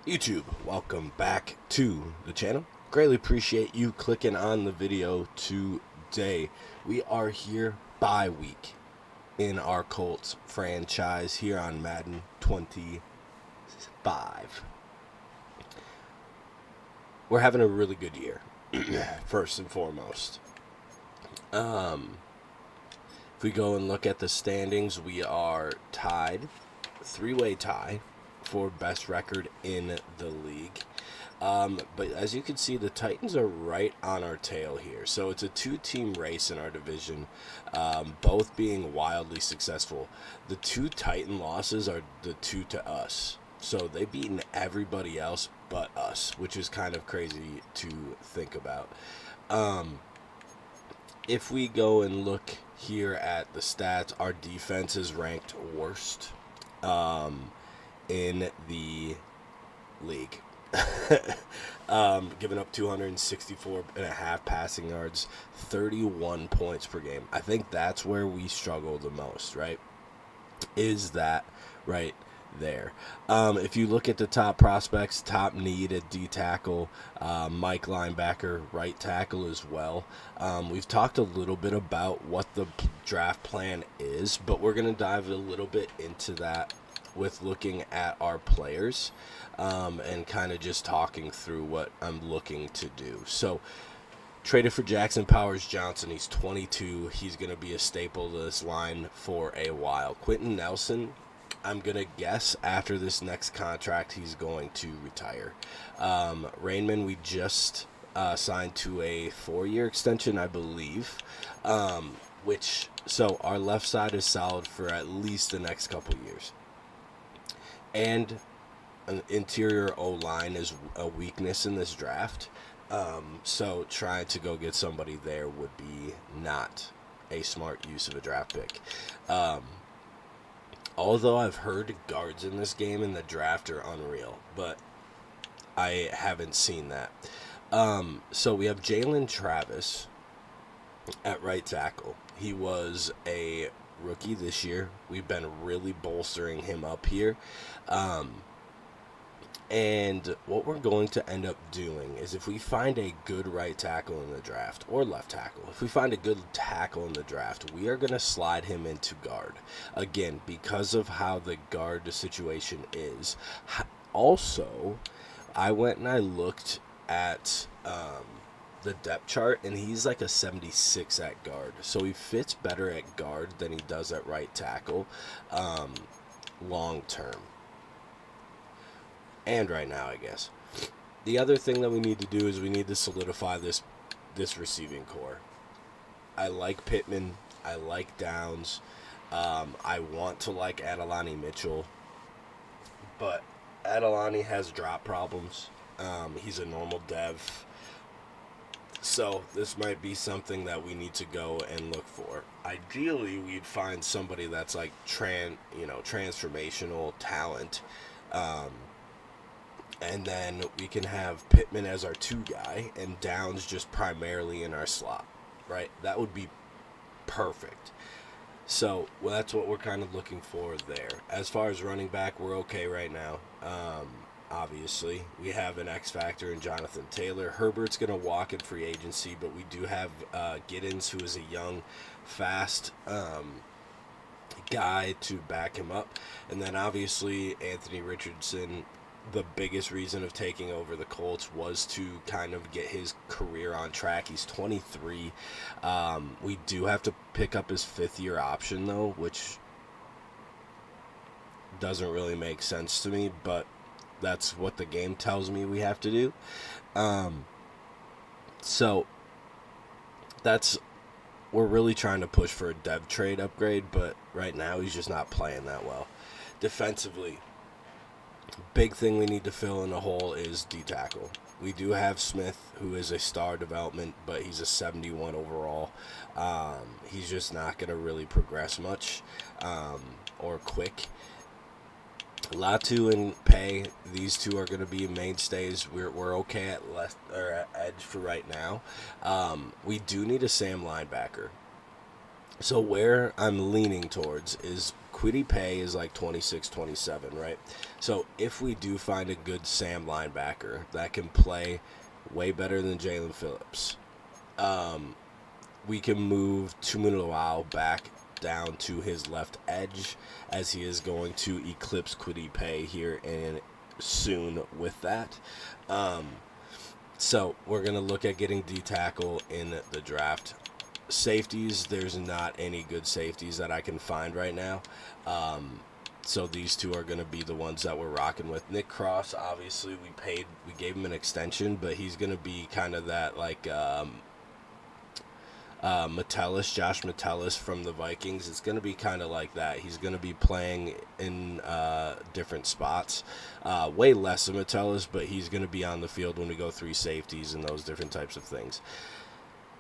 YouTube, welcome back to the channel. Greatly appreciate you clicking on the video today. We are here bye week in our Colts franchise here on Madden 25. We're having a really good year, first and foremost. If we go and look at the standings, we are tied, three-way tie for best record in the league. But as you can see, the Titans are right on our tail here. So it's a two-team race in our division, both being wildly successful. The two Titan losses are the two to us. So they've beaten everybody else but us, which is kind of crazy to think about. If we go and look here at the stats, our defense is ranked worst in the league. Giving up 264.5 passing yards, 31 points per game. I think that's where we struggle the most, right? Is that right there? If you look at the top prospects, top need at D tackle, Mike linebacker, right tackle as well. We've talked a little bit about what the draft plan is, but we're going to dive a little bit into that with looking at our players and kind of just talking through what I'm looking to do. So, traded for Jackson Powers Johnson. He's 22. He's going to be a staple to this line for a while. Quentin Nelson, I'm going to guess after this next contract, he's going to retire. Rainman, we just signed to a 4-year extension, I believe, so our left side is solid for at least the next couple years. And an interior O-line is a weakness in this draft. So trying to go get somebody there would be not a smart use of a draft pick. Although I've heard guards in this game in the draft are unreal, but I haven't seen that. So we have Jalen Travis at right tackle. He was a rookie this year. We've been really bolstering him up here. And what we're going to end up doing is if we find a good right tackle in the draft, or left tackle, if we find a good tackle in the draft, we are going to slide him into guard. Again, because of how the guard situation is. Also, I went and I looked at the depth chart, and he's like a 76 at guard. So he fits better at guard than he does at right tackle long term. And right now, I guess. The other thing that we need to do is we need to solidify this receiving core. I like Pittman. I like Downs. I want to like Adelani Mitchell. But Adelani has drop problems. He's a normal dev. So this might be something that we need to go and look for. Ideally, we'd find somebody that's like transformational talent. And then we can have Pittman as our 2 guy and Downs just primarily in our slot, right? That would be perfect. So that's what we're kind of looking for there. As far as running back, we're okay right now. Obviously, we have an X factor in Jonathan Taylor. Herbert's going to walk in free agency, but we do have Giddens, who is a young, fast guy to back him up. And then obviously Anthony Richardson. The biggest reason of taking over the Colts was to kind of get his career on track. He's 23. We do have to pick up his 5th-year option, though, which doesn't really make sense to me, but that's what the game tells me we have to do. So we're really trying to push for a dev trade upgrade, but right now he's just not playing that well. Defensively, big thing we need to fill in a hole is D tackle. We do have Smith, who is a star development, but he's a 71 overall. He's just not going to really progress much or quick. Latu and Pay, these two are going to be mainstays. We're okay at left or at edge for right now. We do need a Sam linebacker. So where I'm leaning towards is Kwity Paye is like 26, 27, right? So if we do find a good Sam linebacker that can play way better than Jalen Phillips, we can move Tumunulao back down to his left edge, as he is going to eclipse Kwity Paye here in soon with that. So we're going to look at getting D-tackle in the draft. Safeties, there's not any good safeties that I can find right now. So these two are going to be the ones that we're rocking with. Nick Cross, obviously, we gave him an extension, but he's going to be kind of that like Josh Metellus from the Vikings. It's going to be kind of like that. He's going to be playing in different spots. Way less than Metellus, but he's going to be on the field when we go 3 safeties and those different types of things.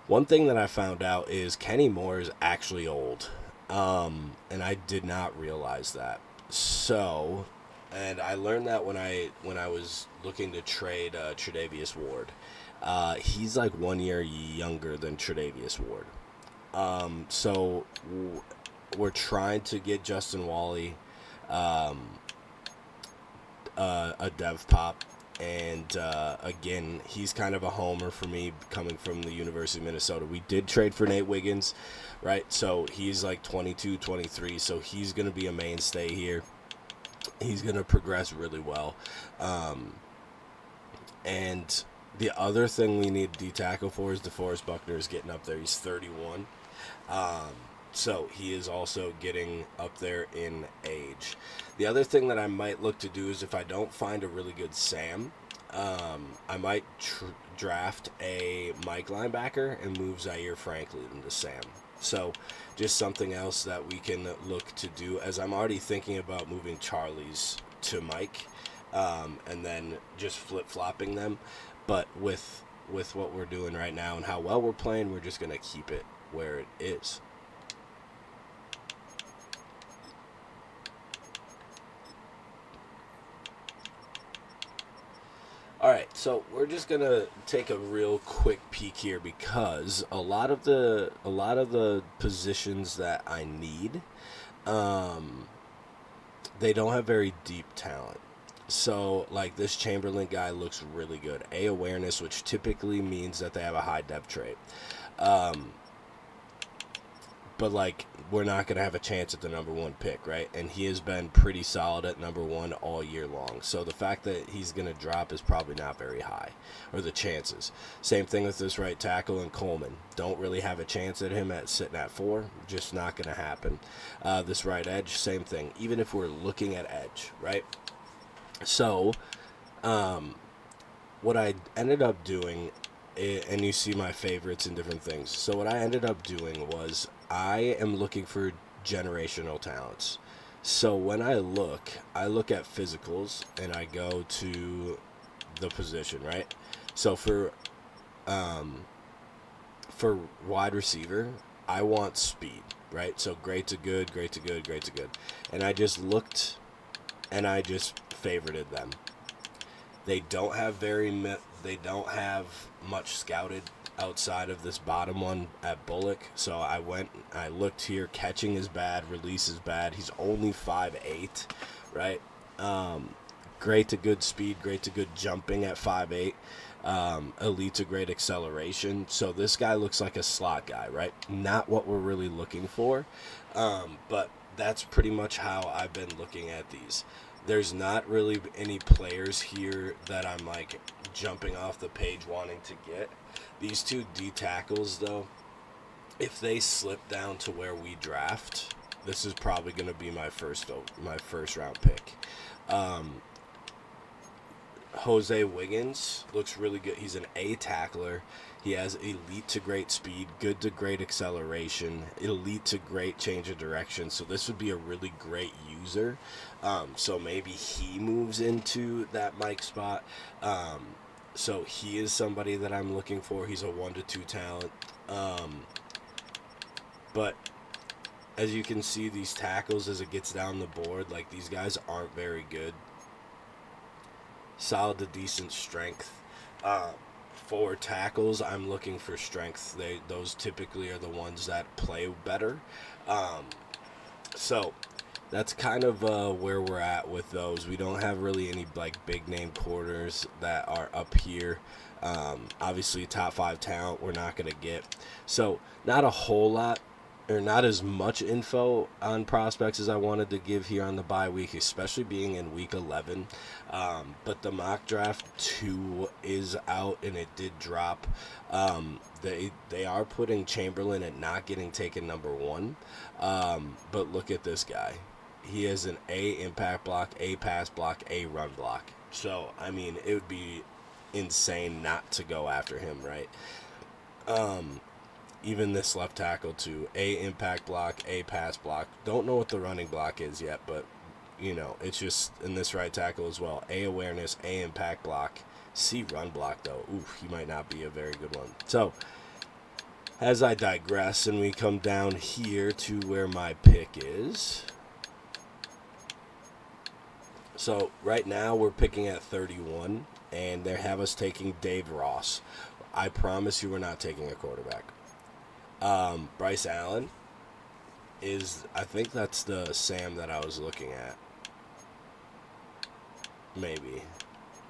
One thing that I found out is Kenny Moore is actually old, and I did not realize that. So, and I learned that when I was looking to trade Tre'Davious Ward. He's like 1 year younger than Tre'Davious Ward. So we're trying to get Justin Wally a dev pop. And again, he's kind of a homer for me coming from the University of Minnesota. We did trade for Nate Wiggins, right? So he's like 22, 23. So he's going to be a mainstay here. He's going to progress really well. And the other thing we need D-tackle for is DeForest Buckner is getting up there. He's 31. So he is also getting up there in age. The other thing that I might look to do is if I don't find a really good Sam, I might draft a Mike linebacker and move Zaire Franklin into Sam. So just something else that we can look to do, as I'm already thinking about moving Charlie's to Mike, and then just flip-flopping them. But with what we're doing right now and how well we're playing, we're just going to keep it where it is. All right, so we're just gonna take a real quick peek here because a lot of the positions that I need, they don't have very deep talent. So like this Chamberlain guy looks really good. Awareness, which typically means that they have a high depth trait. But like we're not going to have a chance at the number 1 pick, right? And he has been pretty solid at number 1 all year long. So the fact that he's going to drop is probably not very high, or the chances. Same thing with this right tackle and Coleman. Don't really have a chance at him at sitting at 4. Just not going to happen. This right edge, same thing. Even if we're looking at edge, right? So what I ended up doing, and you see my favorites and different things. So what I ended up doing was I am looking for generational talents. So when I look at physicals and I go to the position, right? So for wide receiver, I want speed, right? So great to good, great to good, great to good. And I just looked and I just favorited them. They don't have much scouted outside of this bottom one at Bullock. So I looked here. Catching is bad. Release is bad. He's only 5'8", right? Great to good speed. Great to good jumping at 5'8". Elite to great acceleration. So this guy looks like a slot guy, right? Not what we're really looking for. But that's pretty much how I've been looking at these. There's not really any players here that I'm like jumping off the page wanting to get. These 2 D tackles though, if they slip down to where we draft, this is probably going to be my first round pick. Jose Wiggins looks really good. He's an A tackler. He has elite to great speed, good to great acceleration, elite to great change of direction. So this would be a really great user. So maybe he moves into that Mike spot. So he is somebody that I'm looking for. He's a 1 to 2 talent. But as you can see, these tackles, as it gets down the board, like these guys aren't very good. Solid to decent strength. For tackles, I'm looking for strength. Those typically are the ones that play better. So that's kind of where we're at with those. We don't have really any like big name corners that are up here. Obviously, top 5 talent we're not going to get. So not a whole lot, or not as much info on prospects as I wanted to give here on the bye week, especially being in week 11. But the mock draft 2 is out, and it did drop. They are putting Chamberlain at not getting taken number 1. But look at this guy. He has an A impact block, A pass block, A run block. So, I mean, it would be insane not to go after him, right? Even this left tackle too. A impact block, A pass block. Don't know what the running block is yet, but you know, it's just in this right tackle as well. A awareness, A impact block, C run block though. Oof, he might not be a very good one. So as I digress and we come down here to where my pick is. So right now we're picking at 31, and they have us taking Dave Ross. I promise you we're not taking a quarterback. Bryce Allen is, I think that's the Sam that I was looking at. Maybe.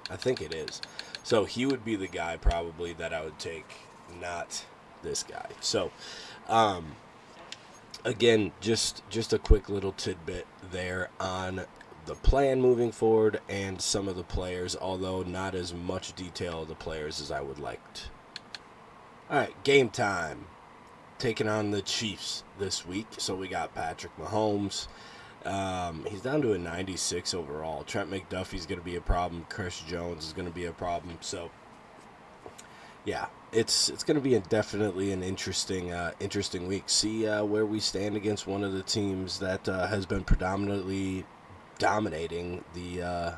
I think it is. So he would be the guy probably that I would take, not this guy. So, again, just a quick little tidbit there on the plan moving forward and some of the players, although not as much detail of the players as I would like. All right, game time. Taking on the Chiefs this week. So we got Patrick Mahomes. He's down to a 96 overall. Trent McDuffie's going to be a problem. Chris Jones is going to be a problem. So, yeah, it's going to be definitely an interesting week. See where we stand against one of the teams that has been predominantly dominating the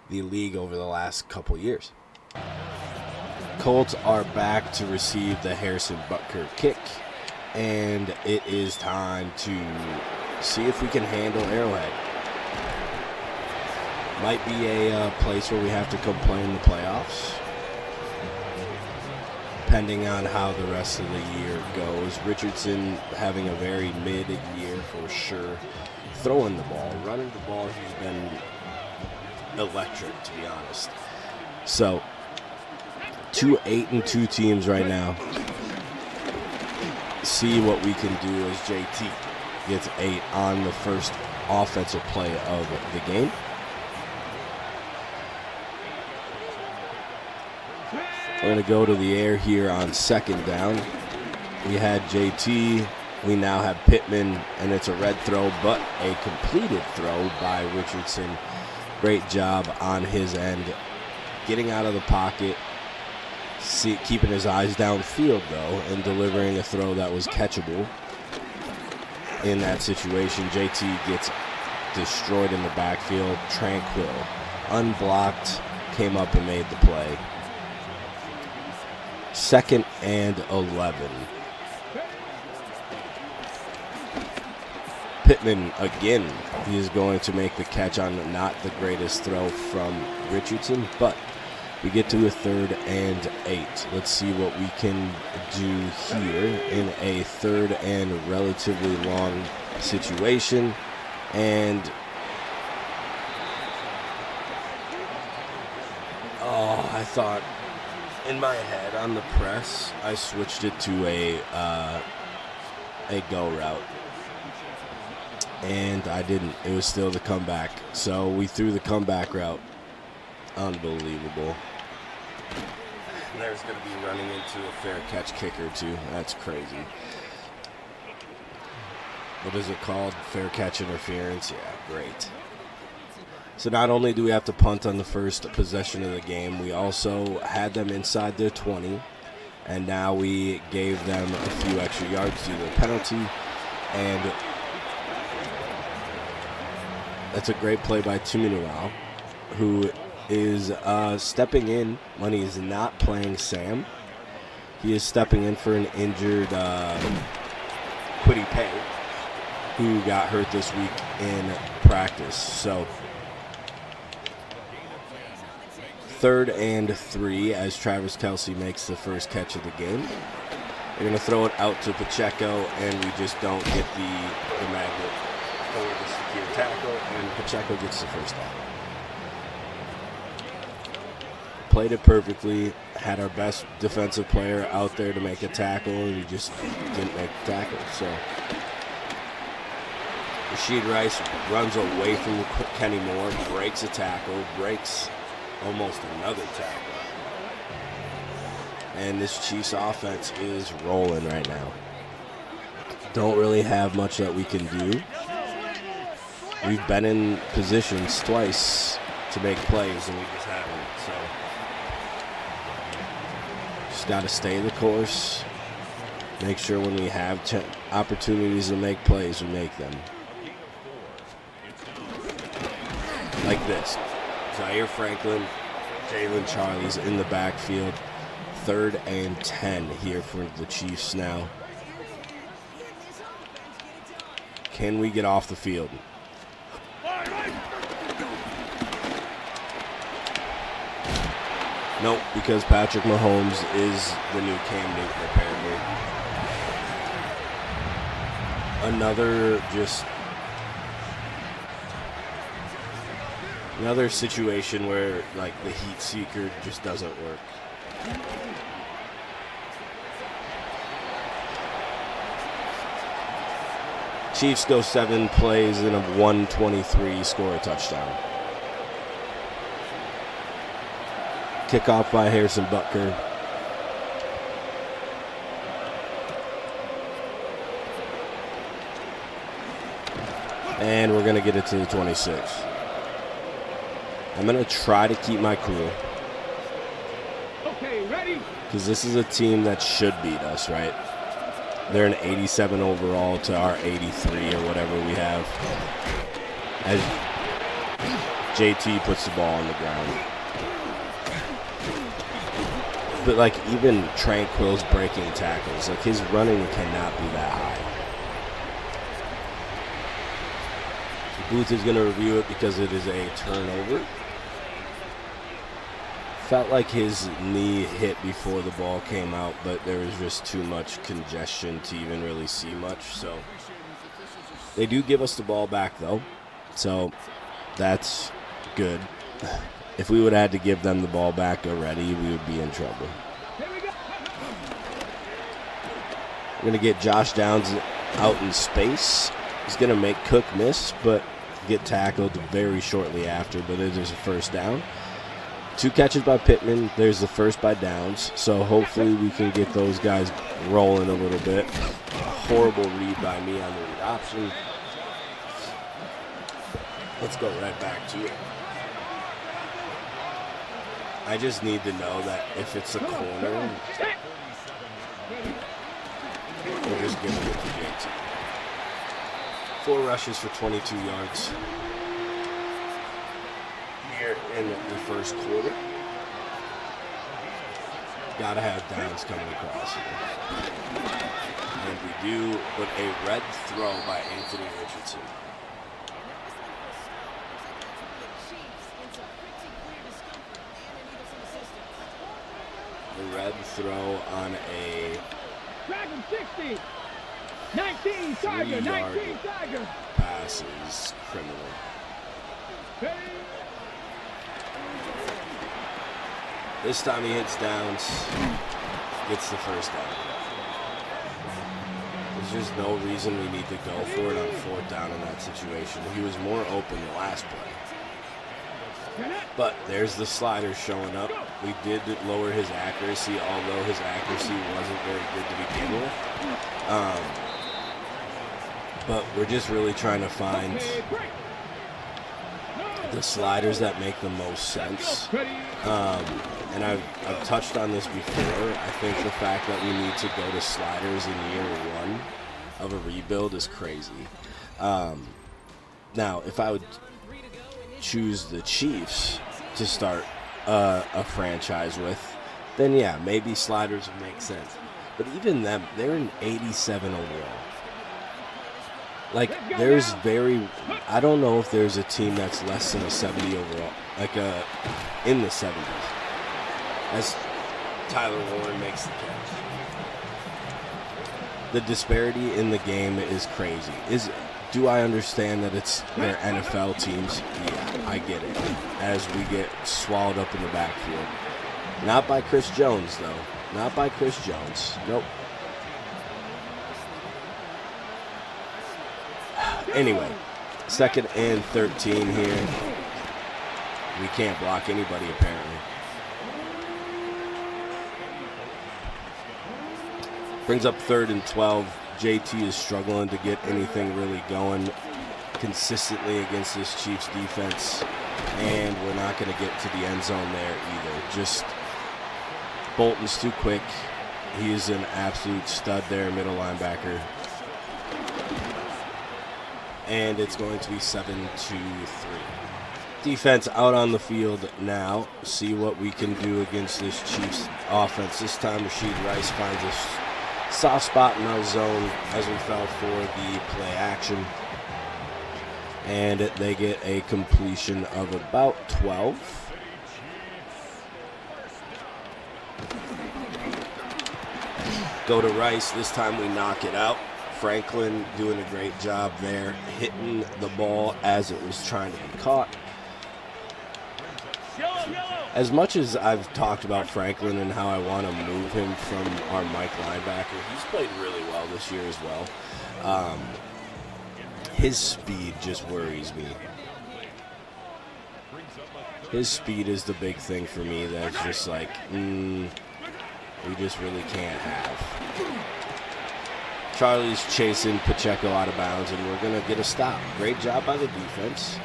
league over the last couple years. Colts are back to receive the Harrison Butker kick, and it is time to see if we can handle Arrowhead. Might be a place where we have to come play in the playoffs, depending on how the rest of the year goes. Richardson having a very mid-year for sure. Throwing the ball, running the ball, he's been electric, to be honest. So, 2-8-2 teams right now. See what we can do as JT gets 8 on the first offensive play of the game. We're going to go to the air here on second down. We had JT. We now have Pittman, and it's a red throw, but a completed throw by Richardson. Great job on his end. Getting out of the pocket. Keeping his eyes downfield, though, and delivering a throw that was catchable. In that situation, JT gets destroyed in the backfield. Tranquil. Unblocked. Came up and made the play. 2nd and 11. Pittman, again, he is going to make the catch on not the greatest throw from Richardson, but we get to a 3rd and 8. Let's see what we can do here in a 3rd and relatively long situation. And I thought in my head on the press, I switched it to a go route. And I didn't. It was still the comeback. So we threw the comeback route. Unbelievable. And there's going to be running into a fair catch kicker, too. That's crazy. What is it called? Fair catch interference? Yeah, great. So not only do we have to punt on the first possession of the game, we also had them inside their 20. And now we gave them a few extra yards due to the penalty. And that's a great play by Tuminuau, who is stepping in when he is not playing Sam. He is stepping in for an injured Kwity Paye, who got hurt this week in practice. So 3rd and 3 as Travis Kelce makes the first catch of the game. They're going to throw it out to Pacheco, and we just don't get the magnet. with the secure tackle, and Pacheco gets the first down. Played it perfectly, had our best defensive player out there to make a tackle, and he just didn't make the tackle. So Rashid Rice runs away from Kenny Moore, breaks a tackle, breaks almost another tackle. And this Chiefs offense is rolling right now. Don't really have much that we can do. We've been in positions twice to make plays, and we just haven't. So just got to stay the course. Make sure when we have opportunities to make plays, we make them. Like this. Zaire Franklin, Jalen Charlie's in the backfield. 3rd and 10 here for the Chiefs now. Can we get off the field? Nope, because Patrick Mahomes is the new Cam Newton, apparently. Another situation where, like, the heat seeker just doesn't work. Chiefs go 7 plays in a 123, score a touchdown. Kickoff by Harrison Butker. And we're going to get it to the 26. I'm going to try to keep my cool. Okay, ready? Because this is a team that should beat us, right? They're an 87 overall to our 83 or whatever we have. As JT puts the ball on the ground. But, like, even Tranquil's breaking tackles. Like, his running cannot be that high. Booth is going to review it because it is a turnover. Felt like his knee hit before the ball came out, but there was just too much congestion to even really see much. So they do give us the ball back, though. So that's good. If we would have had to give them the ball back already, we would be in trouble. We're going to get Josh Downs out in space. He's going to make Cook miss, but get tackled very shortly after, but it is a first down. 2 catches by Pittman. There's the first by Downs. So hopefully we can get those guys rolling a little bit. Horrible read by me on the read option. Let's go right back to it. I just need to know that if it's a corner, we're just giving it to JT. 4 rushes for 22 yards. Here in the first quarter. Gotta have Downs coming across here. And we do, but a red throw by Anthony Richardson. A red throw on a 60, 19 Tiger, 19 Tiger. Pass is criminal. This time he hits Downs, gets the first down. There's just no reason we need to go for it on 4th down in that situation. He was more open the last play. But there's the slider showing up. We did lower his accuracy, although his accuracy wasn't very good to begin with. But we're just really trying to find the sliders that make the most sense. And I've touched on this before. I think the fact that we need to go to sliders in year 1 of a rebuild is crazy. Now, if I would choose the Chiefs to start a franchise with, then yeah, maybe sliders would make sense. But even them, they're an 87 overall. Like, I don't know if there's a team that's less than a 70 overall, like in the 70s. As Tyler Warren makes the catch. The disparity in the game is crazy. Do I understand that they're NFL teams? Yeah, I get it. As we get swallowed up in the backfield. Not by Chris Jones, though. Not by Chris Jones. Nope. Anyway, 2nd and 13 here. We can't block anybody, apparently. Brings up 3rd and 12. JT is struggling to get anything really going consistently against this Chiefs defense. And we're not going to get to the end zone there either. Just Bolton's too quick. He is an absolute stud there, middle linebacker. And it's going to be 7-3. Defense out on the field now. See what we can do against this Chiefs offense. This time Rashid Rice finds a soft spot in our zone as we fell for the play action. And they get a completion of about 12. Go to Rice. This time we knock it out. Franklin doing a great job there, hitting the ball as it was trying to be caught. As much as I've talked about Franklin and how I want to move him from our Mike linebacker, he's played really well this year as well. His speed just worries me. His speed is the big thing for me that's just like, we just really can't have. Charlie's chasing Pacheco out of bounds, and we're going to get a stop. Great job by the defense.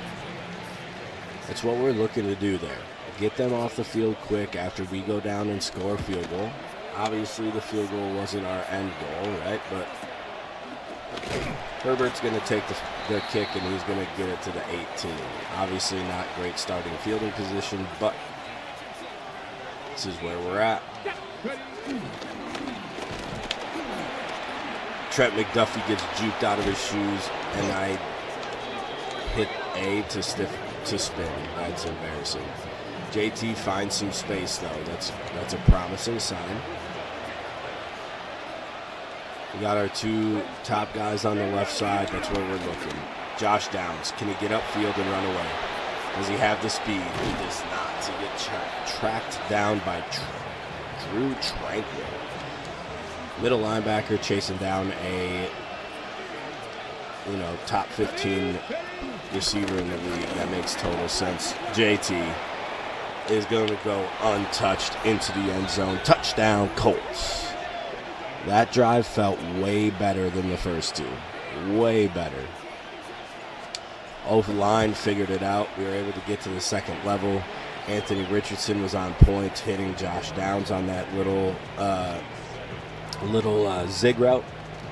That's what we're looking to do there. Get them off the field quick after we go down and score a field goal. Obviously, the field goal wasn't our end goal, right? But Herbert's going to take the kick, and he's going to get it to the 18. Obviously, not great starting fielding position, but this is where we're at. Trent McDuffie gets juked out of his shoes, and I hit A to spin. That's embarrassing. JT finds some space, though. That's a promising sign. We got our 2 top guys on the left side. That's where we're looking. Josh Downs. Can he get upfield and run away? Does he have the speed? He does not. He gets tracked down by Drew Tranquil. Middle linebacker chasing down a top 15 receiver in the league. That makes total sense. JT is going to go untouched into the end zone. Touchdown, Colts. That drive felt way better than the first 2. Way better. O-line figured it out. We were able to get to the second level. Anthony Richardson was on point, hitting Josh Downs on that little zig route.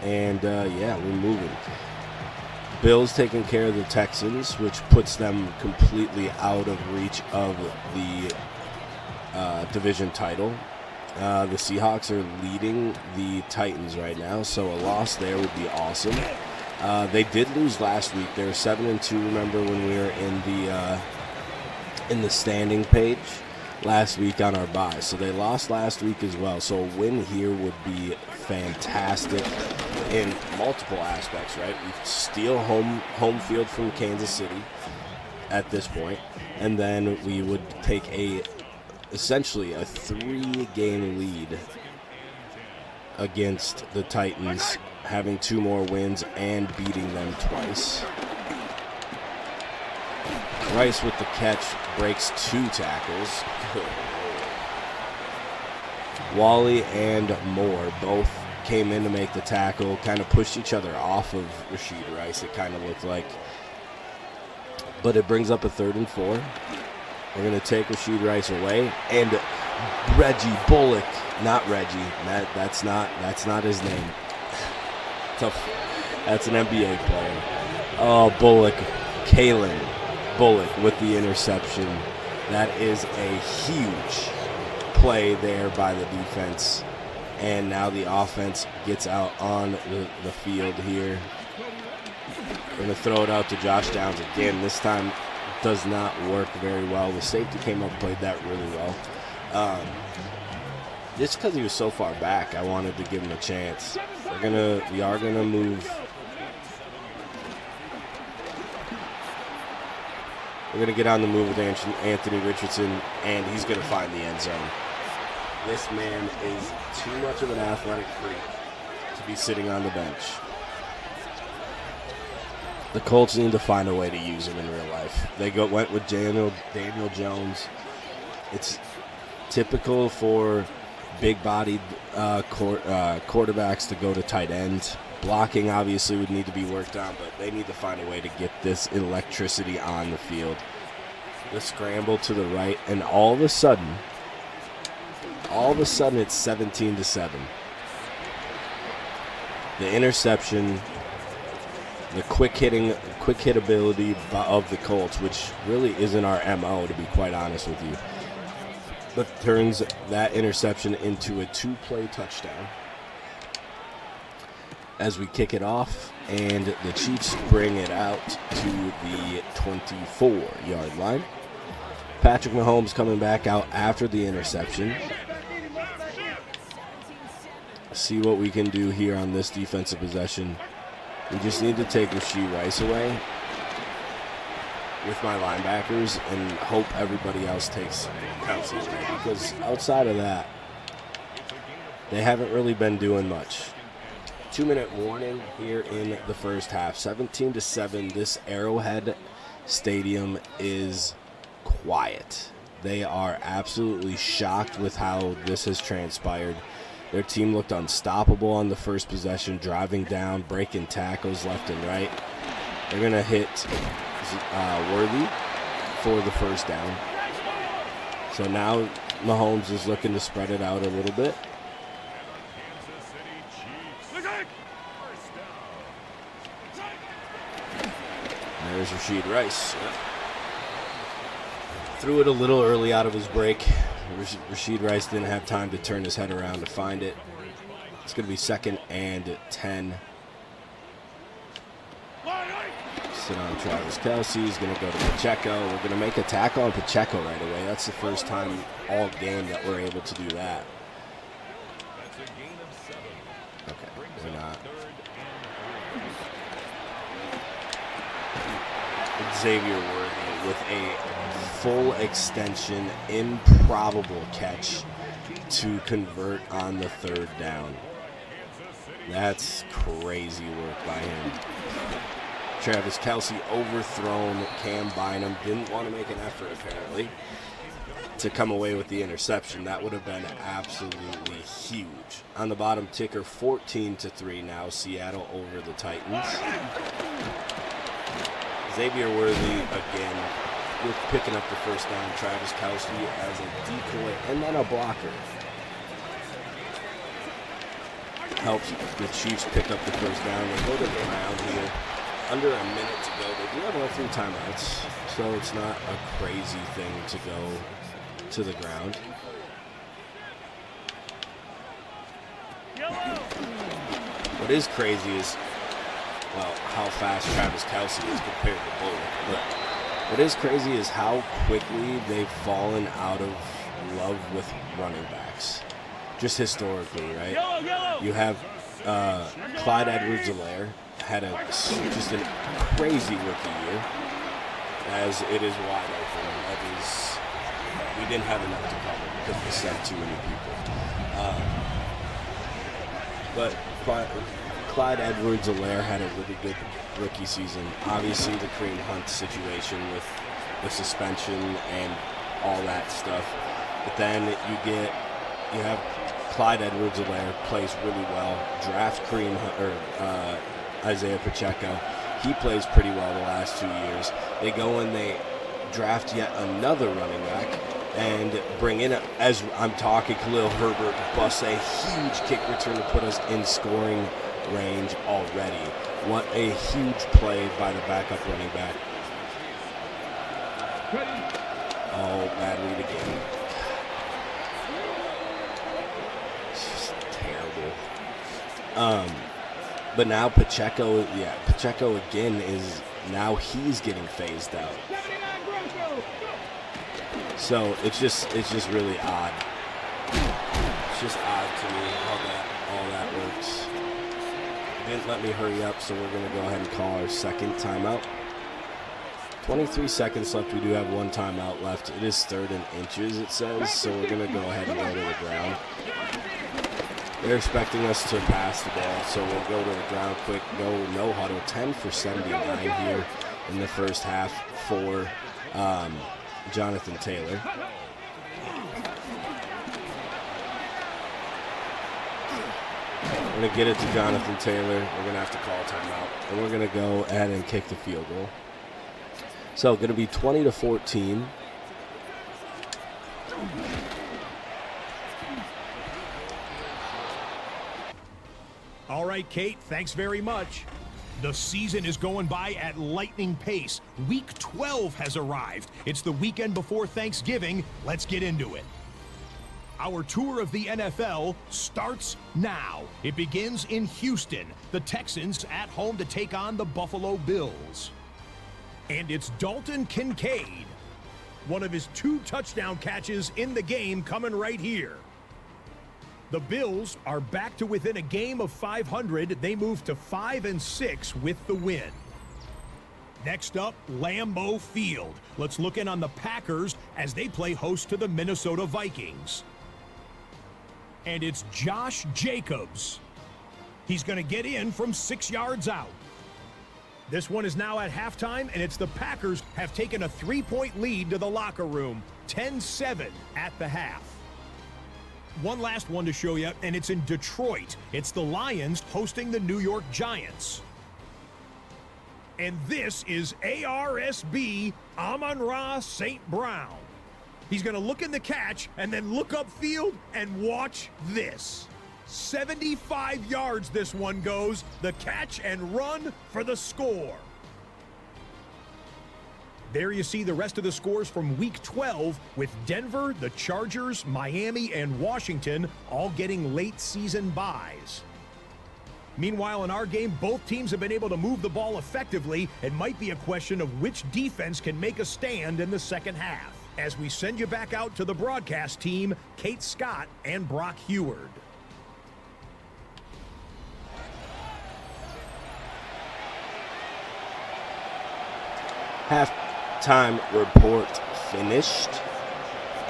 And, we're moving. Bills taking care of the Texans, which puts them completely out of reach of the division title. The Seahawks are leading the Titans right now, so a loss there would be awesome. They did lose last week. They were 7-2. Remember when we were in the standing page last week on our bye. So they lost last week as well. So a win here would be fantastic in multiple aspects, right? We steal home field from Kansas City at this point, and then we would take essentially a 3-game lead against the Titans, having 2 more wins and beating them twice. Rice with the catch, breaks 2 tackles. Wally and Moore both came in to make the tackle, kind of pushed each other off of Rashid Rice, it kind of looked like. But it brings up a 3rd and 4. We're going to take Rashid Rice away, and Reggie Bullock, not Reggie, that's not his name. That's an NBA player. Oh, Bullock, Kalen Bullock with the interception. That is a huge play there by the defense. And now the offense gets out on the field here. We're going to throw it out to Josh Downs again. This time does not work very well. The safety came up, played that really well. Just because he was so far back, I wanted to give him a chance. We are gonna move We're going to get on the move with Anthony Richardson, and he's going to find the end zone. This man is too much of an athletic freak to be sitting on the bench. The Colts need to find a way to use him in real life. They went with Daniel Jones. It's typical for big-bodied quarterbacks to go to tight end. Blocking obviously would need to be worked on, but they need to find a way to get this electricity on the field. The scramble to the right, and all of a sudden it's 17-7. The interception, the quick hitability of the Colts, which really isn't our MO, to be quite honest with you, but turns that interception into a 2-play touchdown. As we kick it off, and the Chiefs bring it out to the 24-yard line. Patrick Mahomes coming back out after the interception. See what we can do here on this defensive possession. We just need to take Rashee Rice away with my linebackers and hope everybody else takes Kelsey away, because outside of that, they haven't really been doing much. 2-minute warning here in the first half. 17-7. This Arrowhead Stadium is quiet. They are absolutely shocked with how this has transpired. Their team looked unstoppable on the first possession, driving down, breaking tackles left and right. They're going to hit Worthy for the first down. So now Mahomes is looking to spread it out a little bit. There's Rashee Rice. Threw it a little early out of his break. Rashee Rice didn't have time to turn his head around to find it. It's going to be 2nd and 10. Sit on Travis Kelce. He's going to go to Pacheco. We're going to make a tackle on Pacheco right away. That's the first time all game that we're able to do that. Okay, we're not. Xavier Worthy with a full extension, improbable catch to convert on the 3rd down. That's crazy work by him. Travis Kelce overthrown Cam Bynum. Didn't want to make an effort, apparently, to come away with the interception. That would have been absolutely huge. On the bottom ticker, 14-3 now. Seattle over the Titans. Xavier Worthy again with picking up the first down. Travis Kelce as a decoy and then a blocker. Helps the Chiefs pick up the first down. They go to the ground here. Under a minute to go. They do have all 3 timeouts, so it's not a crazy thing to go to the ground. What is crazy is, well, how fast Travis Kelce is compared to Bullock. But what is crazy is how quickly they've fallen out of love with running backs. Just historically, right? You have Clyde Edwards-Helaire had just a crazy rookie year, as it is wide open. We didn't have enough to cover because we sent too many people. But Clyde Edwards-Helaire had a really good rookie season. Obviously, the Kareem Hunt situation with the suspension and all that stuff. But then you have Clyde Edwards-Helaire plays really well. Draft Kareem Hunt, or Isaiah Pacheco. He plays pretty well the last 2 years. They go and they draft yet another running back and bring in, as I'm talking, Khalil Herbert busts a huge kick return to put us in scoring range already. What a huge play by the backup running back. Oh, bad read again. It's just terrible. But now Pacheco again is, now he's getting phased out. So it's just really odd. It's just odd to me how all that works. Didn't let me hurry up, so we're gonna go ahead and call our second timeout. 23 seconds left. We do have one timeout left. It is 3rd and inches, it says, so we're going to go ahead and go to the ground. They're expecting us to pass the ball, so we'll go to the ground quick. No huddle. 10 for 79 here in the first half for Jonathan Taylor. We're going to get it to Jonathan Taylor. We're going to have to call a timeout, and we're going to go ahead and kick the field goal. So going to be 20-14. All right, Kate, thanks very much. The season is going by at lightning pace. Week 12 has arrived. It's the weekend before Thanksgiving. Let's get into it. Our tour of the NFL starts now. It begins in Houston. The Texans at home to take on the Buffalo Bills. And it's Dalton Kincaid. One of his 2 touchdown catches in the game coming right here. The Bills are back to within a game of 500. They move to 5-6 with the win. Next up, Lambeau Field. Let's look in on the Packers as they play host to the Minnesota Vikings. And it's Josh Jacobs. He's going to get in from 6 yards out. This one is now at halftime, and it's the Packers have taken a 3-point lead to the locker room, 10-7 at the half. One last one to show you, and it's in Detroit. It's the Lions hosting the New York Giants. And this is ARSB Amon-Ra St. Brown. He's going to look in the catch and then look upfield and watch this. 75 yards this one goes. The catch and run for the score. There you see the rest of the scores from Week 12 with Denver, the Chargers, Miami, and Washington all getting late season byes. Meanwhile, in our game, both teams have been able to move the ball effectively. It might be a question of which defense can make a stand in the second half. As we send you back out to the broadcast team, Kate Scott and Brock Heward. Halftime report finished,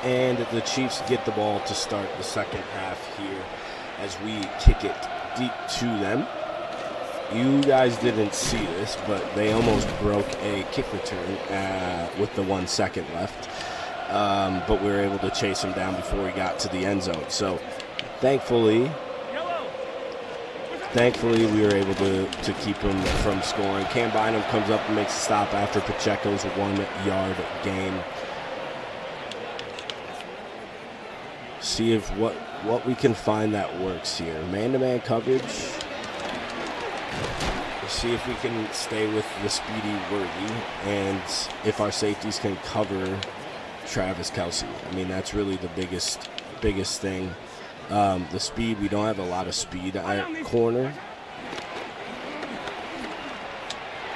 and the Chiefs get the ball to start the second half here as we kick it deep to them. You guys didn't see this, but they almost broke a kick return with the 1 second left, but we were able to chase him down before he got to the end zone. So thankfully we were able to keep him from scoring. Cam Bynum comes up and makes a stop after Pacheco's 1 yard gain. See if what we can find that works here. Man-to-man coverage. See if we can stay with the speedy Worthy, and if our safeties can cover Travis Kelce. I mean, that's really the biggest thing. The speed, we don't have a lot of speed at corner.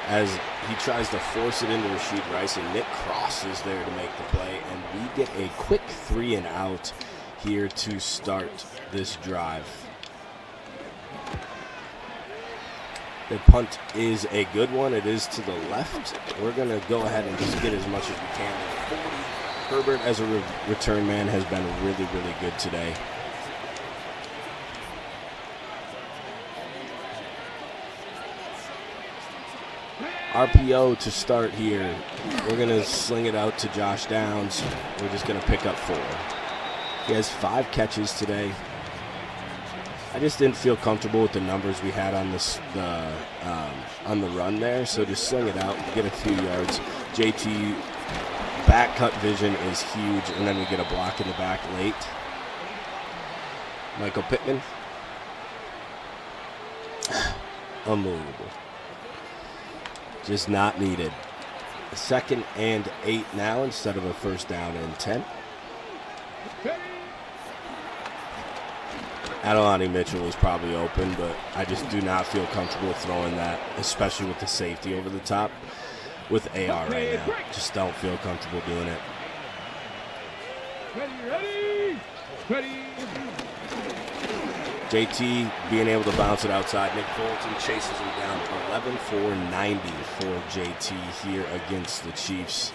As he tries to force it into Rashid Rice, and Nick Cross is there to make the play, and we get a quick 3 and out here to start this drive. The punt is a good one. It is to the left. We're going to go ahead and just get as much as we can. Herbert, as a return man, has been really, really good today. RPO to start here. We're going to sling it out to Josh Downs. We're just going to pick up 4. He has 5 catches today. I just didn't feel comfortable with the numbers we had on on the run there, so just sling it out, get a few yards. JT back cut vision is huge, and then we get a block in the back late. Michael Pittman. Unbelievable. Just not needed. 2nd and 8 now instead of a 1st down and 10. Adelante Mitchell was probably open, but I just do not feel comfortable throwing that, especially with the safety over the top with AR right now. Just don't feel comfortable doing it. Ready. JT being able to bounce it outside. Nick Fulton chases him down. 11 for 90 for JT here against the Chiefs.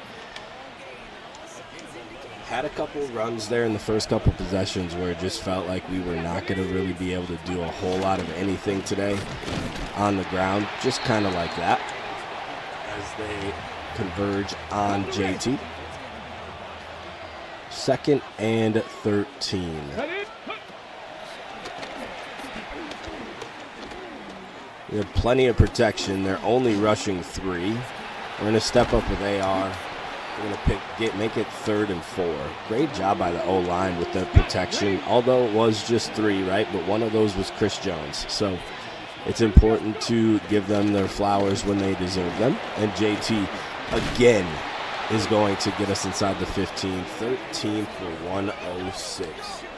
Had a couple runs there in the first couple possessions where it just felt like we were not going to really be able to do a whole lot of anything today on the ground. Just kind of like that as they converge on JT. 2nd and 13. We have plenty of protection. They're only rushing 3. We're going to step up with AR. We're going to make it 3rd and 4. Great job by the O-line with the protection, although it was just 3, right? But one of those was Chris Jones. So it's important to give them their flowers when they deserve them. And JT, again, is going to get us inside the 15. 13 for 106.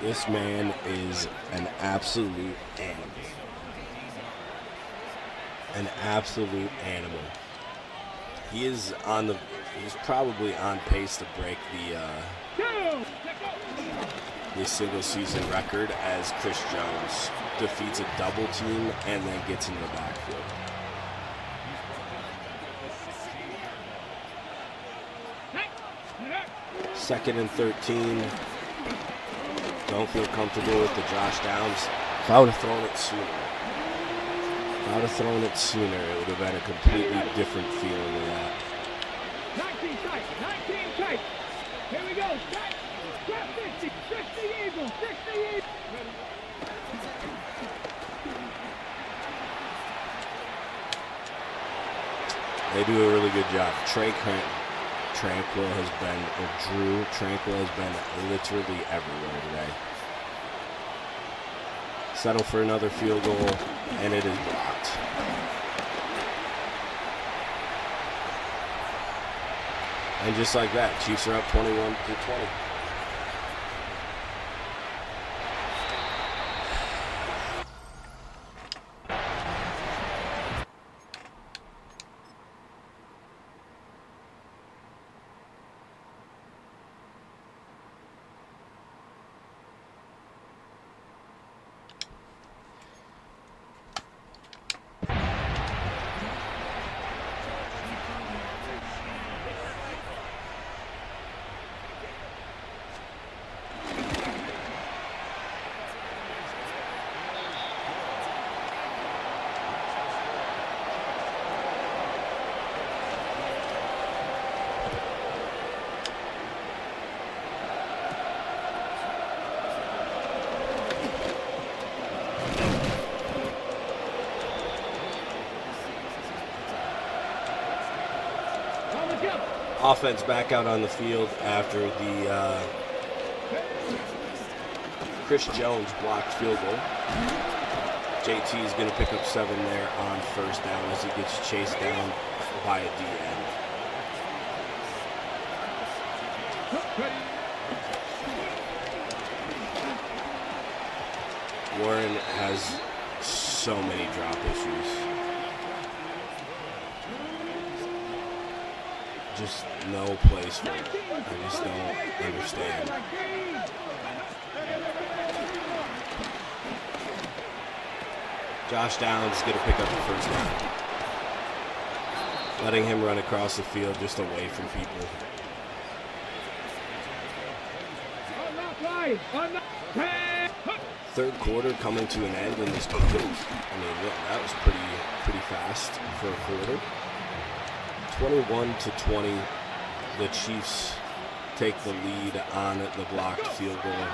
This man is an absolute animal. An absolute animal. He's probably on pace to break the single season record as Chris Jones defeats a double team and then gets into the backfield. Second and 13. Don't feel comfortable with the Josh Downs. If I would have thrown it sooner, it would have been a completely different feeling than that. 19 tight, 19 tight. Here we go. Trap 60, 60 Eagles, 60 Eagles. They do a really good job. Drew Tranquil has been literally everywhere today. Settle for another field goal, and it is blocked. And just like that, Chiefs are up 21-20. Offense back out on the field after the Chris Jones blocked field goal. JT is going to pick up 7 there on first down as he gets chased down by a DN. Warren has so many drop issues. Just no place for it. I just don't understand. Josh Downs is going to pick up the first down. Letting him run across the field just away from people. Third quarter coming to an end in this game. I mean, that was pretty fast for a quarter. 21-20, the Chiefs take the lead on the blocked field goal.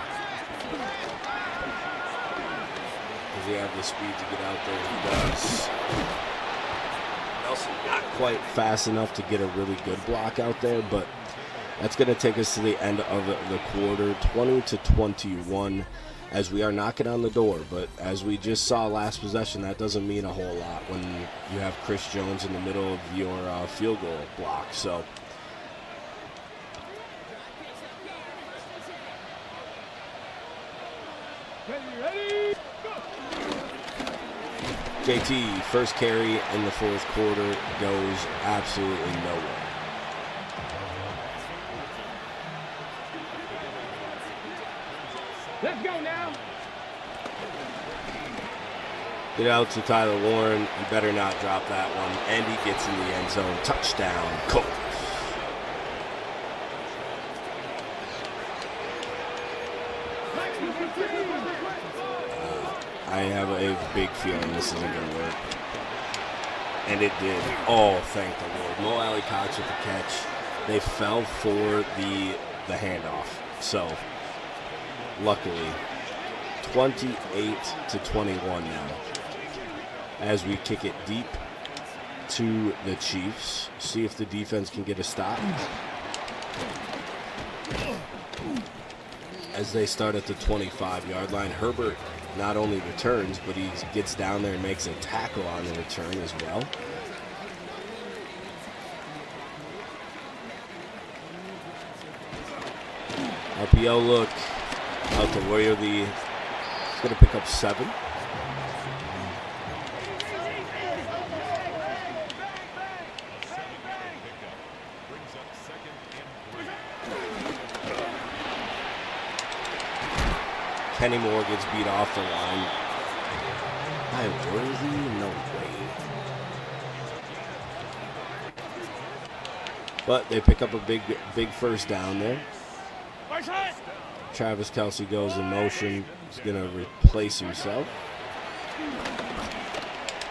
Does he have the speed to get out there? He does. Nelson not quite fast enough to get a really good block out there, but that's going to take us to the end of the quarter, 20-21. As we are knocking on the door, but as we just saw last possession, that doesn't mean a whole lot when you have Chris Jones in the middle of your field goal block. So Ready, go. JT, first carry in the fourth quarter, goes absolutely nowhere. Let's go now. Get out to Tyler Warren. You better not drop that one. And he gets in the end zone. Touchdown, Colts. I have a big feeling this isn't going to work. And it did. Oh, thank the Lord. Mo Alley Cox with the catch. They fell for the handoff. So, luckily, 28-21 now. As we kick it deep to the Chiefs. See if the defense can get a stop. As they start at the 25-yard line, Herbert not only returns, but he gets down there and makes a tackle on the return as well. RPO look out to Warrior Lee. He's going to pick up 7. Kenny Moore gets beat off the line. By Worthy? No way. But they pick up a big first down there. Travis Kelce goes in motion. He's going to replace himself.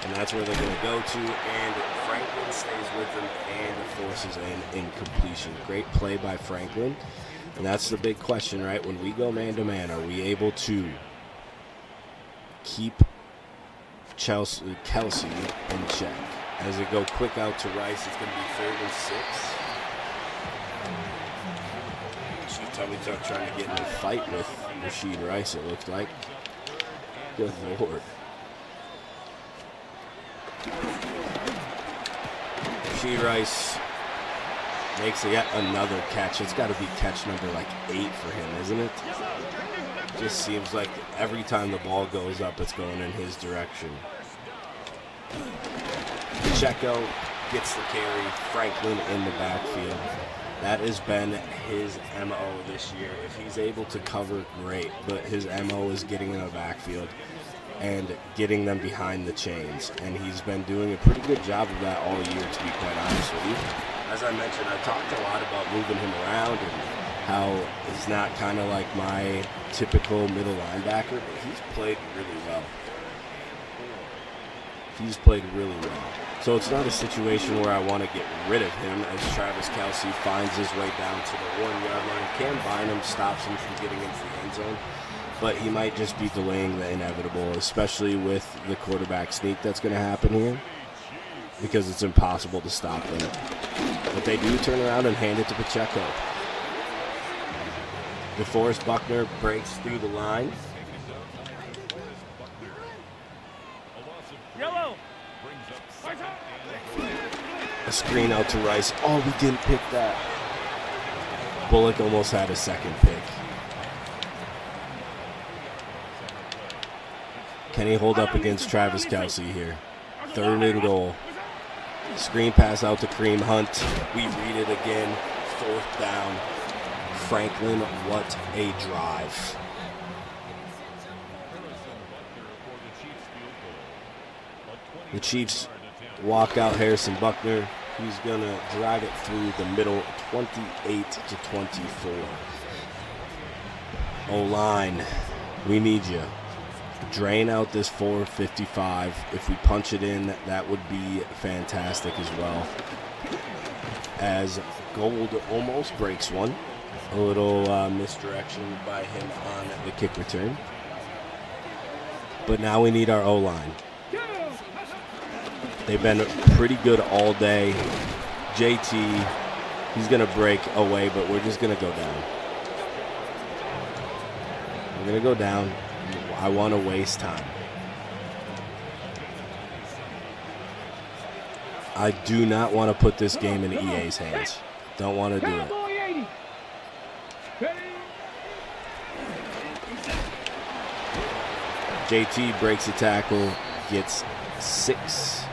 And that's where they're going to go to. And Franklin stays with him and forces an incompletion. Great play by Franklin. And that's the big question, right? When we go man-to-man, are we able to keep Kelce in check? As they go quick out to Rice, it's going to be 3rd and 6. So Tummy Tuck trying to get in a fight with Rashid Rice, it looks like. Good Lord. Rashid Rice makes yet another catch. It's got to be catch number like 8 for him, isn't it? Just seems like every time the ball goes up, it's going in his direction. Pacheco gets the carry. Franklin in the backfield. That has been his MO this year. If he's able to cover, great. But his MO is getting in the backfield and getting them behind the chains. And he's been doing a pretty good job of that all year, to be quite honest with you. As I mentioned, I talked a lot about moving him around and how he's not kind of like my typical middle linebacker, but he's played really well. He's played really well. So it's not a situation where I want to get rid of him as Travis Kelce finds his way down to the 1-yard line. Cam Bynum stops him from getting into the end zone, but he might just be delaying the inevitable, especially with the quarterback sneak that's going to happen here, because it's impossible to stop them. But they do turn around and hand it to Pacheco. DeForest Buckner breaks through the line. Yellow. A screen out to Rice. Oh, we didn't pick that. Bullock almost had a second pick. Can he hold up against Travis Kelce here? 3rd and goal. Screen pass out to Kareem Hunt. We read it again. 4th down. Franklin, what a drive. The Chiefs walk out Harrison Buckner. He's going to drive it through the middle, 28-24. O-line, we need you. Drain out this 4.55. If we punch it in, that would be fantastic as well. As Gold almost breaks one. A little misdirection by him on the kick return. But now we need our O-line. They've been pretty good all day. JT, he's going to break away, but we're just going to go down. We're going to go down. I want to waste time. I do not want to put this game in EA's hands. Don't want to do it. JT breaks a tackle, gets 6.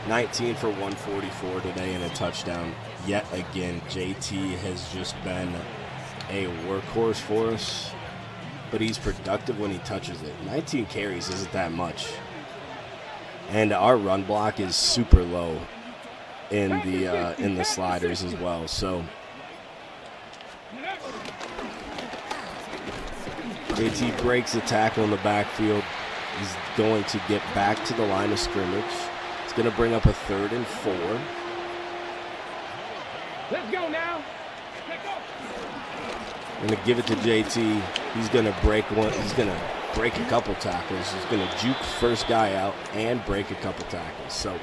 19 for 144 today and a touchdown. Yet again, JT has just been a workhorse for us. but he's productive when he touches it. 19 carries isn't that much. And our run block is super low in the sliders as well. So JT breaks the tackle in the backfield. He's going to get back to the line of scrimmage. It's going to bring up a 3rd and 4. Let's go now. I'm going to give it to JT. He's going to break one. He's going to break a couple tackles. He's going to juke first guy out and break a couple tackles. So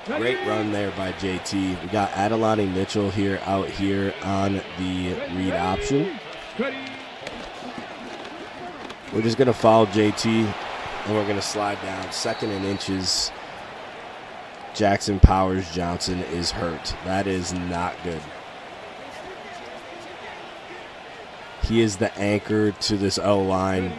great run there by JT. We got Adelante Mitchell out here on the read option. We're just going to follow JT, and we're going to slide down. 2nd and inches. Jackson Powers Johnson is hurt. That is not good. He is the anchor to this O-line.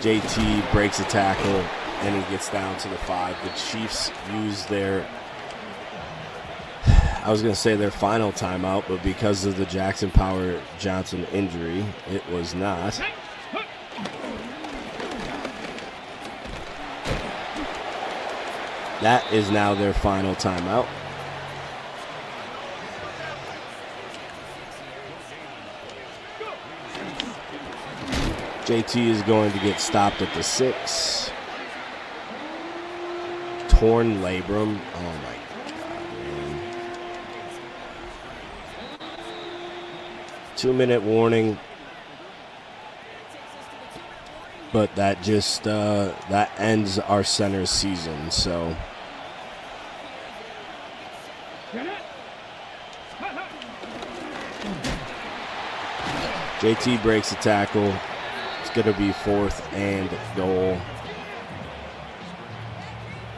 JT breaks a tackle, and he gets down to the 5. The Chiefs use their, I was going to say their final timeout, but because of the Jackson Powers Johnson injury, it was not. That is now their final timeout. JT is going to get stopped at the 6. Torn labrum. Oh my God, man. 2-minute warning. But that just that ends our center's season. So JT breaks a tackle. It's going to be 4th and goal.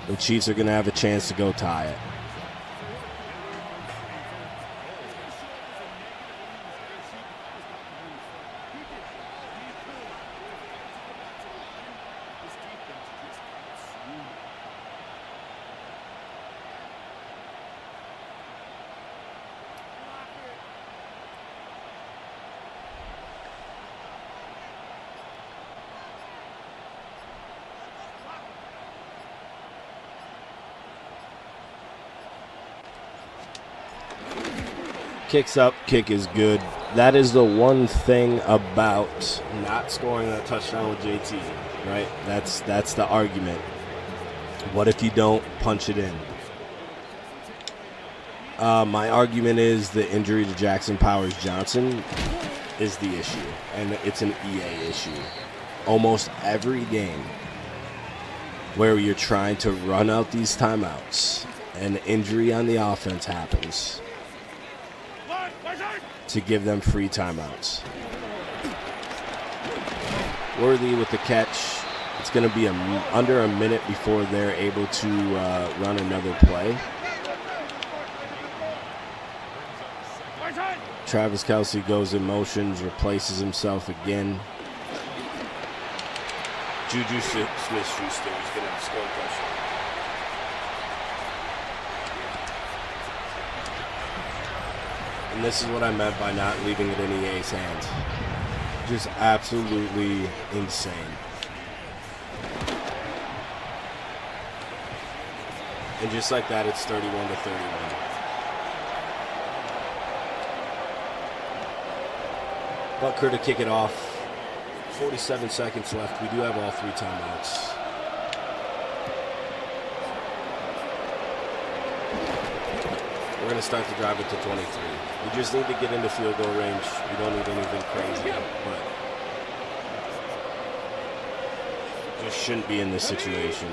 The Chiefs are going to have a chance to go tie it. Kicks up, kick is good. That is the one thing about not scoring that touchdown with JT, right? That's the argument. What if you don't punch it in? My argument is the injury to Jackson Powers Johnson is the issue, and it's an EA issue. Almost every game where you're trying to run out these timeouts, an injury on the offense happens to give them free timeouts. Worthy with the catch. It's going to be under a minute before they're able to run another play. Travis Kelce goes in motions, replaces himself again. Juju Smith-Schuster is going to score a touchdown. And this is what I meant by not leaving it in EA's hands. Just absolutely insane. And just like that, it's 31-31. Butker to kick it off. 47 seconds left. We do have all 3 timeouts. We're going to start the drive at the 23. We just need to get into field goal range. We don't need anything crazy, but just shouldn't be in this situation.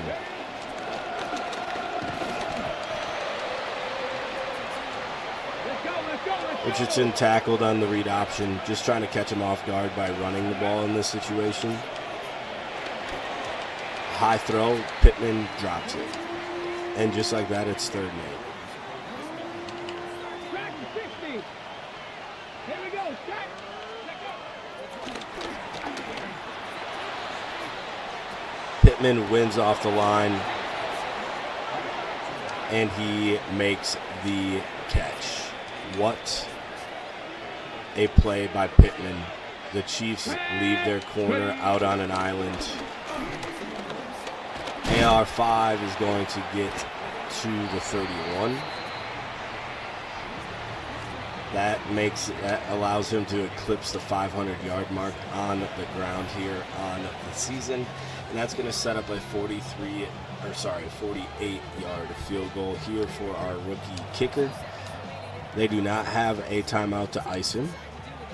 Richardson tackled on the read option, just trying to catch him off guard by running the ball in this situation. High throw, Pittman drops it. And just like that, it's 3rd and 8. Pittman wins off the line, and he makes the catch. What a play by Pittman. the Chiefs leave their corner out on an island. AR5 is going to get to the 31. That allows him to eclipse the 500-yard mark on the ground here on the season, and that's going to set up a 48-yard field goal here for our rookie kicker. They do not have a timeout to ice him,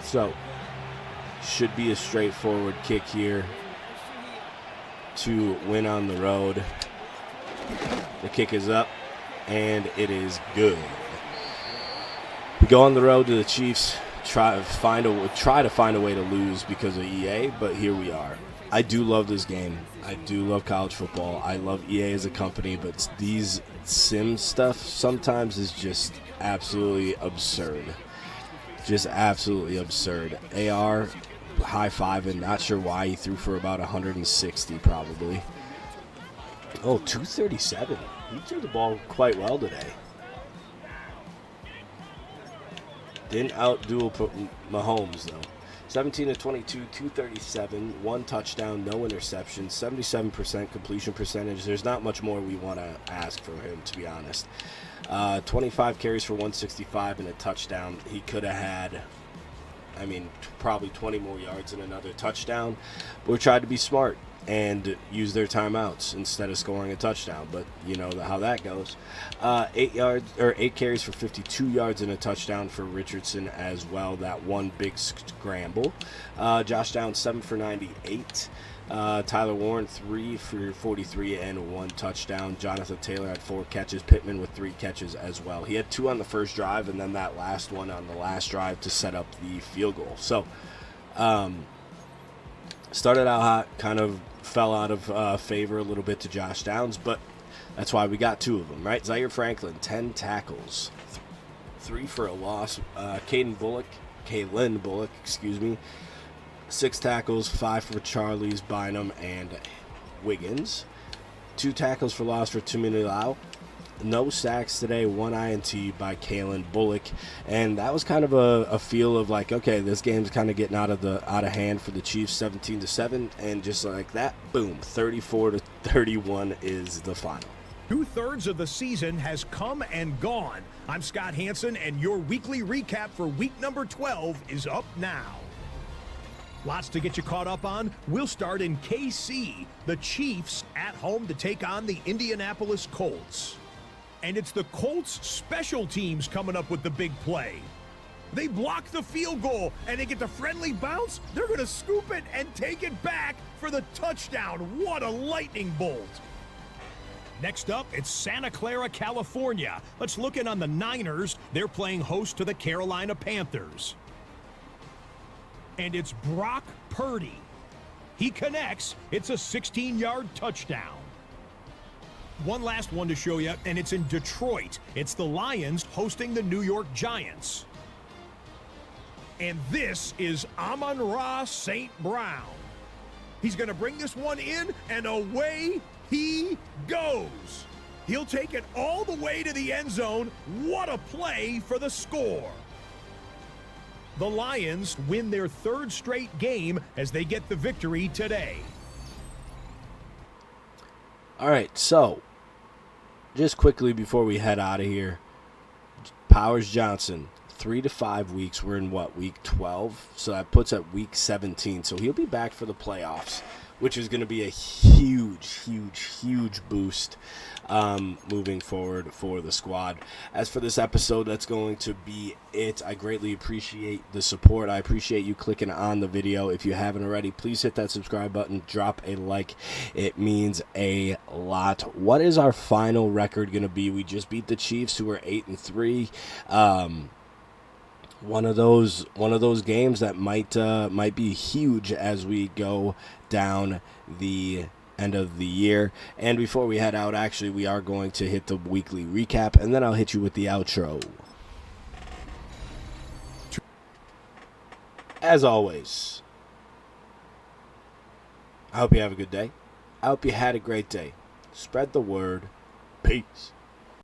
so should be a straightforward kick here to win on the road. The kick is up, and it is good. We go on the road to the Chiefs, try to find a way to lose because of EA, but here we are. I do love this game. I do love college football. I love EA as a company, but these sim stuff sometimes is just absolutely absurd. Just absolutely absurd. AR high-fiving, not sure why. He threw for about 160 probably. Oh, 237. He threw the ball quite well today. Didn't outduel Mahomes, though. 17 to 22, 237, 1 touchdown, no interceptions, 77% completion percentage. There's not much more we want to ask from him, to be honest. 25 carries for 165 and a touchdown. He could have had, probably 20 more yards and another touchdown. But we tried to be smart and use their timeouts instead of scoring a touchdown. But you know how that goes. 8 carries for 52 yards and a touchdown for Richardson as well. That one big scramble. Josh Downs 7 for 98. Tyler Warren 3 for 43 and 1 touchdown. Jonathan Taylor had 4 catches. Pittman with 3 catches as well. He had 2 on the first drive and then that last one on the last drive to set up the field goal. So started out hot, kind of fell out of favor a little bit to Josh Downs, but that's why we got 2 of them, right? Zaire Franklin, 10 tackles, 3 for a loss. Kalen Bullock, 6 tackles, 5 for Charlie's, Bynum, and Wiggins. 2 tackles for loss for Tumini Lau. No sacks today, 1 INT by Kalen Bullock, and that was kind of a feel of like, okay, this game's kind of getting out of hand for the Chiefs, 17-7, and just like that, boom, 34-31 is the final. 2/3 of the season has come and gone. I'm Scott Hansen, and your weekly recap for week number 12 is up now. Lots to get you caught up on. We'll start in KC. The Chiefs at home to take on the Indianapolis Colts. And it's the Colts special teams coming up with the big play. They block the field goal, and they get the friendly bounce. They're going to scoop it and take it back for the touchdown. What a lightning bolt. Next up, it's Santa Clara, California. Let's look in on the Niners. They're playing host to the Carolina Panthers. And it's Brock Purdy. He connects. It's a 16-yard touchdown. One last one to show you, and it's in Detroit. It's the Lions hosting the New York Giants. And this is Amon-Ra St. Brown. He's going to bring this one in, and away he goes. He'll take it all the way to the end zone. What a play for the score. The Lions win their 3rd straight game as they get the victory today. All right, so just quickly before we head out of here, Powers Johnson, 3 to 5 weeks. We're in week 12? So that puts at week 17. So he'll be back for the playoffs, which is going to be a huge boost moving forward for the squad. As for this episode, that's going to be it. I greatly appreciate the support. I appreciate you clicking on the video. If you haven't already, please hit that subscribe button, drop a like. It means a lot. What is our final record going to be? We just beat the Chiefs, who are 8-3. One of those games that might be huge as we go down the end of the year. And before we head out, actually, we are going to hit the weekly recap, and then I'll hit you with the outro. As always, I hope you have a good day. I hope you had a great day. Spread the word. Peace.